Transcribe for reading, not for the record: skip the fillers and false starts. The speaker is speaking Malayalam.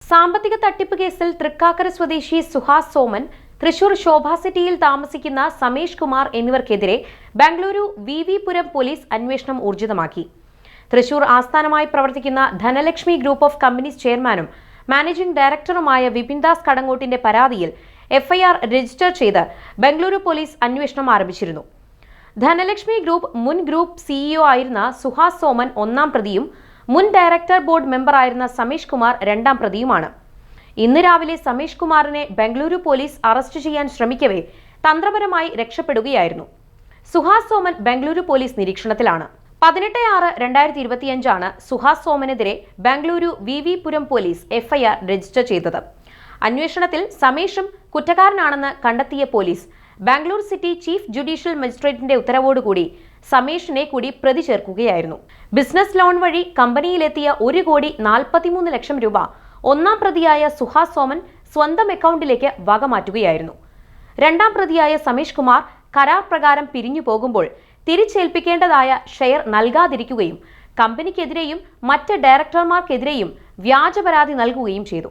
സാമ്പത്തിക തട്ടിപ്പ് കേസിൽ തൃക്കാക്കര സ്വദേശി സുഹാസ് സോമൻ, തൃശൂർ ശോഭ സിറ്റിയിൽ താമസിക്കുന്ന സമേഷ് കുമാർ എന്നിവർക്കെതിരെ ബംഗളൂരു വി പുരം പോലീസ് അന്വേഷണം ഊർജിതമാക്കി. തൃശൂർ ആസ്ഥാനമായി പ്രവർത്തിക്കുന്ന ധനലക്ഷ്മി ഗ്രൂപ്പ് ഓഫ് കമ്പനീസ് ചെയർമാനും മാനേജിംഗ് ഡയറക്ടറുമായ വിപിൻദാസ് കടങ്ങോട്ടിന്റെ പരാതിയിൽ എഫ്ഐആർ രജിസ്റ്റർ ചെയ്ത് ബംഗളൂരു പോലീസ് അന്വേഷണം ആരംഭിച്ചിരുന്നു. ധനലക്ഷ്മി മുൻ ഗ്രൂപ്പ് സിഇഒ ആയിരുന്ന സുഹാസ് സോമൻ ഒന്നാം പ്രതിയും മുൻ ഡയറക്ടർ ബോർഡ് മെമ്പറായിരുന്ന സമേഷ് കുമാർ രണ്ടാം പ്രതിയുമാണ്. ഇന്ന് രാവിലെ സമേഷ് കുമാറിനെ ബംഗളൂരു പോലീസ് അറസ്റ്റ് ചെയ്യാൻ ശ്രമിക്കവേ തന്ത്രപരമായി രക്ഷപ്പെടുകയായിരുന്നു. സുഹാസ് സോമൻ ബംഗളൂരു പോലീസ് നിരീക്ഷണത്തിലാണ്. 18/6/2025 സുഹാസ് സോമനെതിരെ Bengaluru V Puram police FIR register ചെയ്തത്. അന്വേഷണത്തിൽ സമേഷും കുറ്റക്കാരനാണെന്ന് കണ്ടെത്തിയ police Bangalore city chief judicial മജിസ്ട്രേറ്റിന്റെ ഉത്തരവോടുകൂടി സമേഷിനെ കൂടി പ്രതി ചേർക്കുകയായിരുന്നു. ബിസിനസ് ലോൺ വഴി കമ്പനിയിലെത്തിയ 1,43,00,000 രൂപ ഒന്നാം പ്രതിയായ സുഹാസ് സോമൻ സ്വന്തം അക്കൗണ്ടിലേക്ക് വകമാറ്റുകയായിരുന്നു. രണ്ടാം പ്രതിയായ സമേഷ് കുമാർ കരാർ പ്രകാരം പിരിഞ്ഞു പോകുമ്പോൾ തിരിച്ചേൽപ്പിക്കേണ്ടതായ ഷെയർ നൽകാതിരിക്കുകയും കമ്പനിക്കെതിരെയും മറ്റ് ഡയറക്ടർമാർക്കെതിരെയും വ്യാജ പരാതി നൽകുകയും ചെയ്തു.